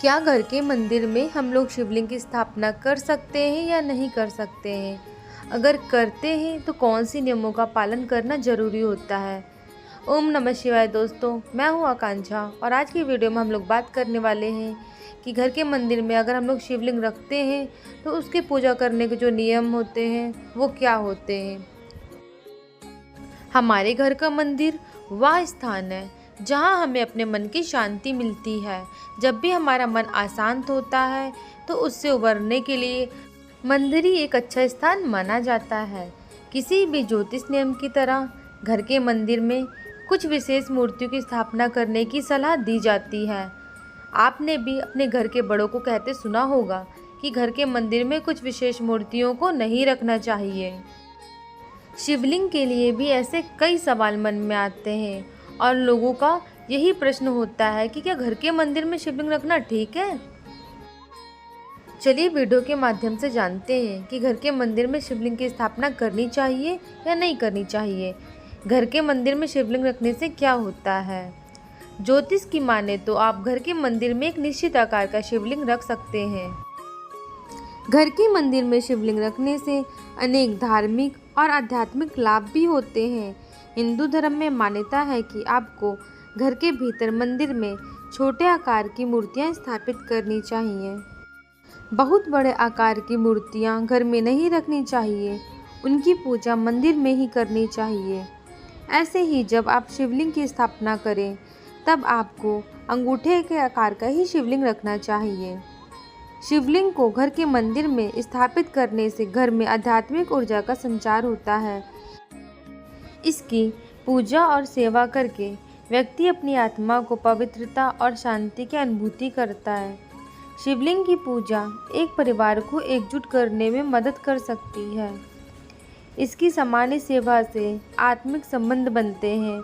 क्या घर के मंदिर में हम लोग शिवलिंग की स्थापना कर सकते हैं या नहीं कर सकते हैं? अगर करते हैं तो कौन सी नियमों का पालन करना ज़रूरी होता है? ओम नमः शिवाय दोस्तों, मैं हूँ आकांक्षा और आज की वीडियो में हम लोग बात करने वाले हैं कि घर के मंदिर में अगर हम लोग शिवलिंग रखते हैं तो उसकी पूजा करने के जो नियम होते हैं वो क्या होते हैं। हमारे घर का मंदिर वह स्थान है जहाँ हमें अपने मन की शांति मिलती है। जब भी हमारा मन अशांत होता है तो उससे उबरने के लिए मंदिर ही एक अच्छा स्थान माना जाता है। किसी भी ज्योतिष नियम की तरह घर के मंदिर में कुछ विशेष मूर्तियों की स्थापना करने की सलाह दी जाती है। आपने भी अपने घर के बड़ों को कहते सुना होगा कि घर के मंदिर में कुछ विशेष मूर्तियों को नहीं रखना चाहिए। शिवलिंग के लिए भी ऐसे कई सवाल मन में आते हैं और लोगों का यही प्रश्न होता है कि क्या घर के मंदिर में शिवलिंग रखना ठीक है। चलिए वीडियो के माध्यम से जानते हैं कि घर के मंदिर में शिवलिंग की स्थापना करनी चाहिए या नहीं करनी चाहिए। घर के मंदिर में शिवलिंग रखने से क्या होता है। ज्योतिष की माने तो आप घर के मंदिर में एक निश्चित आकार का शिवलिंग रख सकते हैं। घर के मंदिर में शिवलिंग रखने से अनेक धार्मिक और आध्यात्मिक लाभ भी होते हैं। हिंदू धर्म में मान्यता है कि आपको घर के भीतर मंदिर में छोटे आकार की मूर्तियां स्थापित करनी चाहिए। बहुत बड़े आकार की मूर्तियां घर में नहीं रखनी चाहिए, उनकी पूजा मंदिर में ही करनी चाहिए। ऐसे ही जब आप शिवलिंग की स्थापना करें तब आपको अंगूठे के आकार का ही शिवलिंग रखना चाहिए। शिवलिंग को घर के मंदिर में स्थापित करने से घर में आध्यात्मिक ऊर्जा का संचार होता है। इसकी पूजा और सेवा करके व्यक्ति अपनी आत्मा को पवित्रता और शांति की अनुभूति करता है। शिवलिंग की पूजा एक परिवार को एकजुट करने में मदद कर सकती है। इसकी सामान्य सेवा से आत्मिक संबंध बनते हैं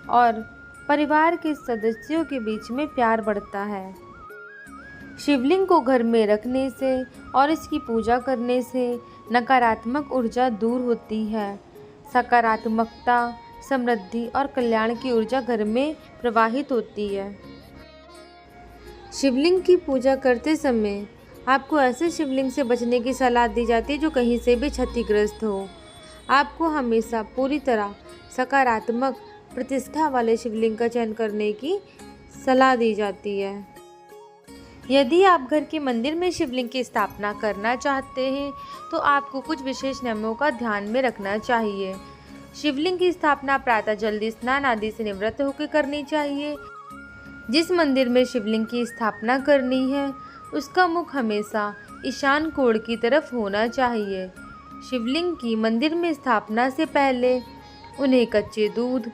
और परिवार के सदस्यों के बीच में प्यार बढ़ता है। शिवलिंग को घर में रखने से और इसकी पूजा करने से नकारात्मक ऊर्जा दूर होती है। सकारात्मकता, समृद्धि और कल्याण की ऊर्जा घर में प्रवाहित होती है। शिवलिंग की पूजा करते समय आपको ऐसे शिवलिंग से बचने की सलाह दी जाती है जो कहीं से भी क्षतिग्रस्त हो। आपको हमेशा पूरी तरह सकारात्मक प्रतिष्ठा वाले शिवलिंग का चयन करने की सलाह दी जाती है। यदि आप घर के मंदिर में शिवलिंग की स्थापना करना चाहते हैं तो आपको कुछ विशेष नियमों का ध्यान में रखना चाहिए। शिवलिंग की स्थापना प्रातः जल्दी स्नान आदि से निवृत्त होकर करनी चाहिए। जिस मंदिर में शिवलिंग की स्थापना करनी है उसका मुख हमेशा ईशान कोण की तरफ होना चाहिए। शिवलिंग की मंदिर में स्थापना से पहले उन्हें कच्चे दूध,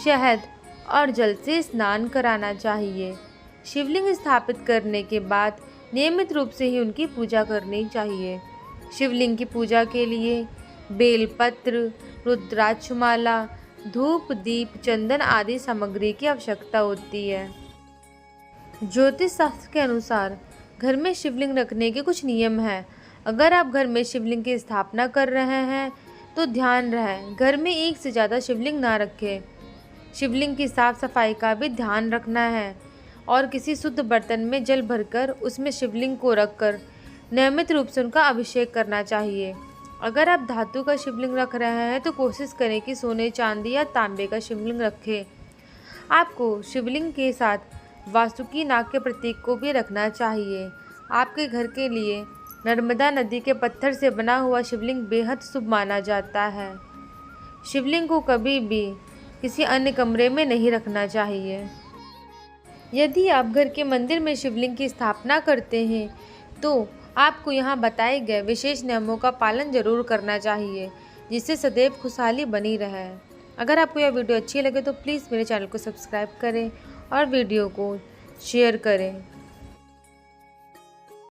शहद और जल से स्नान कराना चाहिए। शिवलिंग स्थापित करने के बाद नियमित रूप से ही उनकी पूजा करनी चाहिए। शिवलिंग की पूजा के लिए बेलपत्र, रुद्राक्षमाला, धूप, दीप, चंदन आदि सामग्री की आवश्यकता होती है। ज्योतिष शास्त्र के अनुसार घर में शिवलिंग रखने के कुछ नियम हैं। अगर आप घर में शिवलिंग की स्थापना कर रहे हैं तो ध्यान रहे घर में एक से ज़्यादा शिवलिंग ना रखें। शिवलिंग की साफ सफाई का भी ध्यान रखना है और किसी शुद्ध बर्तन में जल भरकर उसमें शिवलिंग को रखकर नियमित रूप से उनका अभिषेक करना चाहिए। अगर आप धातु का शिवलिंग रख रहे हैं तो कोशिश करें कि सोने, चांदी या तांबे का शिवलिंग रखें। आपको शिवलिंग के साथ वासुकी नाग के प्रतीक को भी रखना चाहिए। आपके घर के लिए नर्मदा नदी के पत्थर से बना हुआ शिवलिंग बेहद शुभ माना जाता है। शिवलिंग को कभी भी किसी अन्य कमरे में नहीं रखना चाहिए। यदि आप घर के मंदिर में शिवलिंग की स्थापना करते हैं तो आपको यहाँ बताए गए विशेष नियमों का पालन जरूर करना चाहिए जिससे सदैव खुशहाली बनी रहे। अगर आपको यह वीडियो अच्छी लगे तो प्लीज़ मेरे चैनल को सब्सक्राइब करें और वीडियो को शेयर करें।